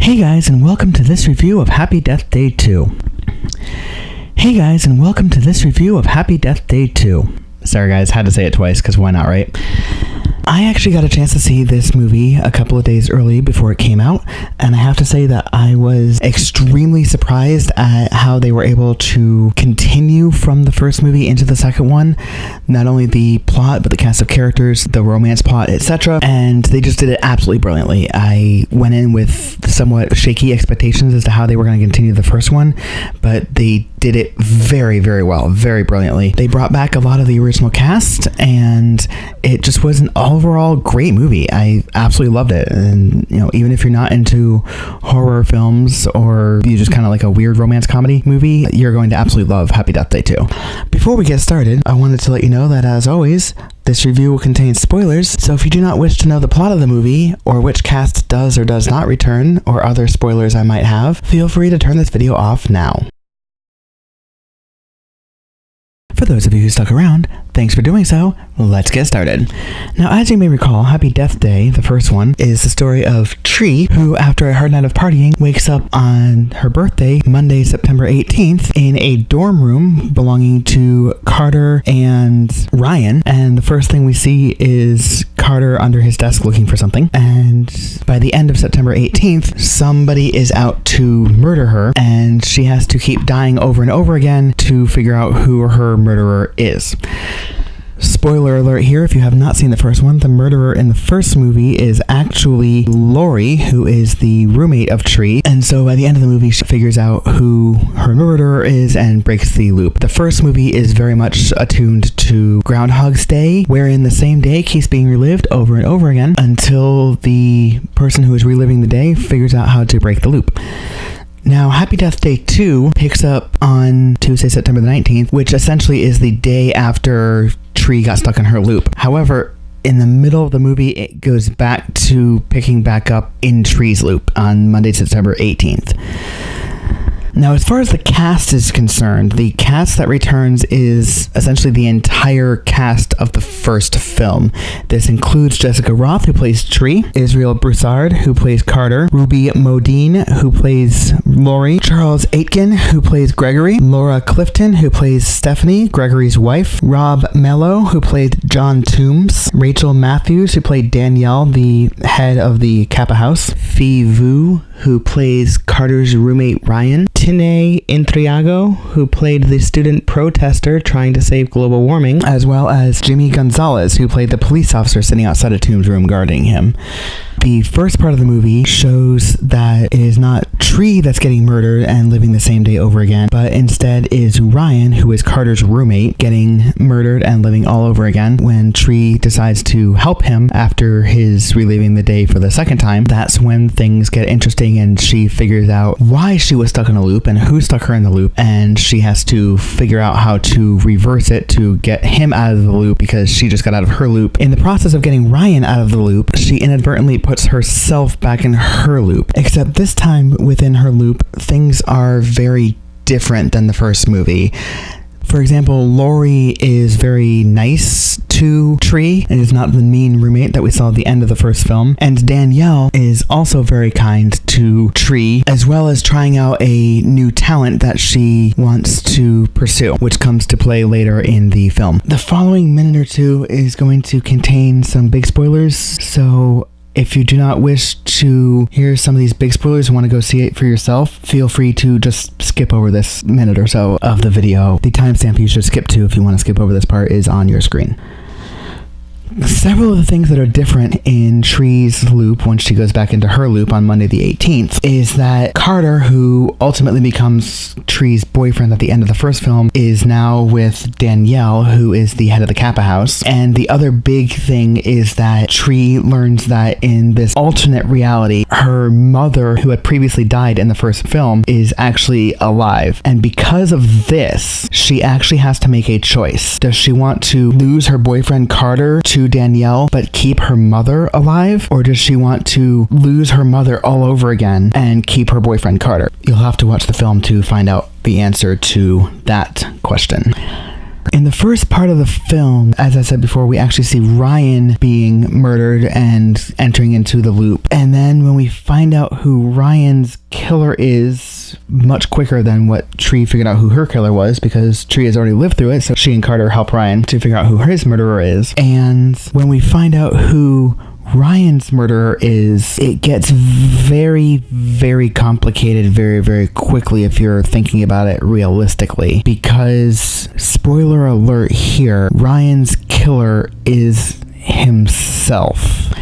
Hey guys, and welcome to this review of Happy Death Day 2. Hey guys, and welcome to this review of Happy Death Day 2. Sorry guys, had to say it twice because why not, right? I actually got a chance to see this movie a couple of days early before it came out, and I have to say that I was extremely surprised at how they were able to continue from the first movie into the second one. Not only the plot, but the cast of characters, the romance plot, etc. And they just did it absolutely brilliantly. I went in with somewhat shaky expectations as to how they were going to continue the first one, but they did it very, very well, very brilliantly. They brought back a lot of the original cast, and it just was an overall great movie. I absolutely loved it. And, you know, even if you're not into horror films or you just kind of like a weird romance comedy movie, you're going to absolutely love Happy Death Day 2. Before we get started, I wanted to let you know that, as always, this review will contain spoilers, so if you do not wish to know the plot of the movie, or which cast does or does not return, or other spoilers I might have, feel free to turn this video off now. For those of you who stuck around, thanks for doing so. Let's get started. Now, as you may recall, Happy Death Day, the first one, is the story of Tree, who, after a hard night of partying, wakes up on her birthday, Monday, September 18th, in a dorm room belonging to Carter and Ryan. And the first thing we see is Carter under his desk looking for something. And by the end of September 18th, somebody is out to murder her, and she has to keep dying over and over again to figure out who her murderer is. Spoiler alert here, if you have not seen the first one, the murderer in the first movie is actually Lori, who is the roommate of Tree, and so by the end of the movie she figures out who her murderer is and breaks the loop. The first movie is very much attuned to Groundhog's Day, wherein the same day keeps being relived over and over again until the person who is reliving the day figures out how to break the loop. Now, Happy Death Day 2 picks up on Tuesday, September the 19th, which essentially is the day after Tree got stuck in her loop. However, in the middle of the movie, it goes back to picking back up in Tree's loop on Monday, September 18th. Now, as far as the cast is concerned, the cast that returns is essentially the entire cast of the first film. This includes Jessica Roth, who plays Tree, Israel Broussard, who plays Carter, Ruby Modine, who plays Lori, Charles Aitken, who plays Gregory, Laura Clifton, who plays Stephanie, Gregory's wife, Rob Mello, who played John Toombs, Rachel Matthews, who played Danielle, the head of the Kappa House, Fee Vu, who plays Carter's roommate Ryan, Tine Intriago, who played the student protester trying to save global warming, as well as Jimmy Gonzalez, who played the police officer sitting outside of Toombs' room guarding him. The first part of the movie shows that it is not Tree that's getting murdered and living the same day over again, but instead is Ryan, who is Carter's roommate, getting murdered and living all over again. When Tree decides to help him after his reliving the day for the second time, that's when things get interesting and she figures out why she was stuck in a loop and who stuck her in the loop, and she has to figure out how to reverse it to get him out of the loop because she just got out of her loop. In the process of getting Ryan out of the loop, she inadvertently puts herself back in her loop, except this time within her loop, things are very different than the first movie. For example, Lori is very nice to Tree and is not the mean roommate that we saw at the end of the first film. And Danielle is also very kind to Tree, as well as trying out a new talent that she wants to pursue, which comes to play later in the film. The following minute or two is going to contain some big spoilers, so if you do not wish to hear some of these big spoilers and want to go see it for yourself, feel free to just skip over this minute or so of the video. The timestamp you should skip to if you want to skip over this part is on your screen. Several of the things that are different in Tree's loop when she goes back into her loop on Monday the 18th is that Carter, who ultimately becomes Tree's boyfriend at the end of the first film, is now with Danielle, who is the head of the Kappa House. And the other big thing is that Tree learns that in this alternate reality, her mother, who had previously died in the first film, is actually alive. And because of this, she actually has to make a choice. Does she want to lose her boyfriend Carter to Danielle but keep her mother alive, or does she want to lose her mother all over again and keep her boyfriend Carter? You'll have to watch the film to find out the answer to that question. In the first part of the film, as I said before, we actually see Ryan being murdered and entering into the loop. And then when we find out who Ryan's killer is, much quicker than what Tree figured out who her killer was, because Tree has already lived through it, so she and Carter help Ryan to figure out who his murderer is. And when we find out who Ryan's murderer is, it gets very, very complicated very, very quickly if you're thinking about it realistically. Because, spoiler alert here, Ryan's killer is himself.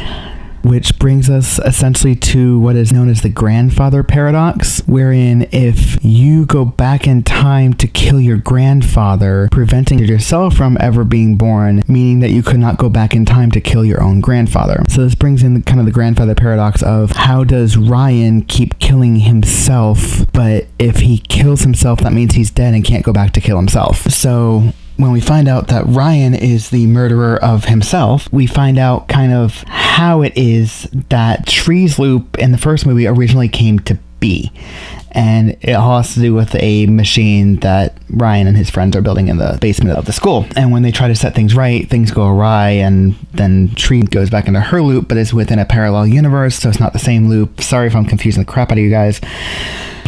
Which brings us essentially to what is known as the grandfather paradox, wherein if you go back in time to kill your grandfather, preventing yourself from ever being born, meaning that you could not go back in time to kill your own grandfather. So this brings in kind of the grandfather paradox of how does Ryan keep killing himself, but if he kills himself, that means he's dead and can't go back to kill himself. So when we find out that Ryan is the murderer of himself, we find out kind of how it is that Tree's Loop in the first movie originally came to be. And it all has to do with a machine that Ryan and his friends are building in the basement of the school. And when they try to set things right, things go awry, and then Tree goes back into her loop, but it's within a parallel universe, so it's not the same loop. Sorry if I'm confusing the crap out of you guys.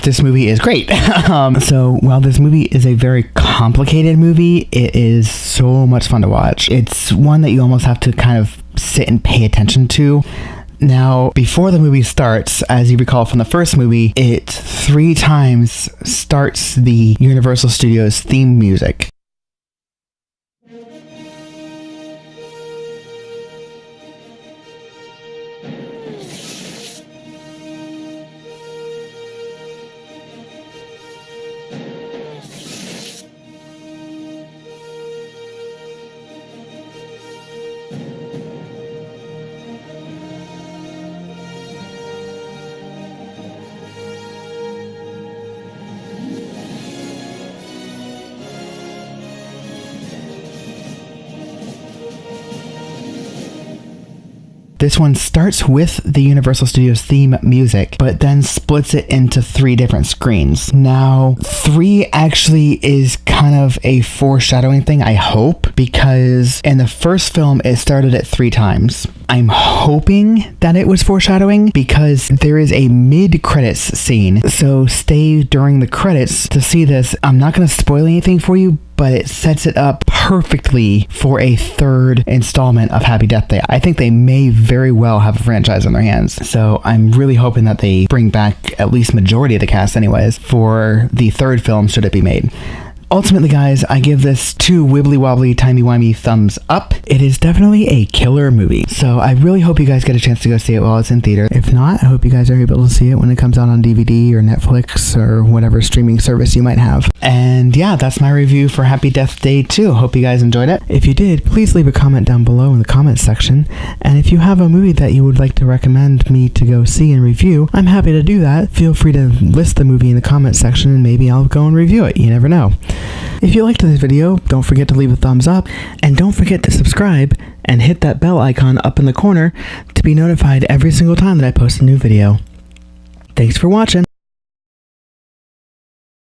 This movie is great. So while this movie is a very complicated movie, it is so much fun to watch. It's one that you almost have to kind of sit and pay attention to. Now, before the movie starts, as you recall from the first movie, it 3 times starts the Universal Studios theme music. This one starts with the Universal Studios theme music, but then splits it into 3 different screens. Now, 3 actually is kind of a foreshadowing thing, I hope, because in the first film, it started at 3 times. I'm hoping that it was foreshadowing because there is a mid-credits scene, so stay during the credits to see this. I'm not going to spoil anything for you, but it sets it up perfectly for a 3rd installment of Happy Death Day. I think they may very well have a franchise on their hands, so I'm really hoping that they bring back at least majority of the cast anyways for the 3rd film should it be made. Ultimately, guys, I give this 2 wibbly-wobbly, timey-wimey thumbs up. It is definitely a killer movie, so I really hope you guys get a chance to go see it while it's in theater. If not, I hope you guys are able to see it when it comes out on DVD or Netflix or whatever streaming service you might have. And yeah, that's my review for Happy Death Day 2. Hope you guys enjoyed it. If you did, please leave a comment down below in the comments section. And if you have a movie that you would like to recommend me to go see and review, I'm happy to do that. Feel free to list the movie in the comments section and maybe I'll go and review it. You never know. If you liked this video, don't forget to leave a thumbs up, and don't forget to subscribe and hit that bell icon up in the corner to be notified every single time that I post a new video. Thanks for watching.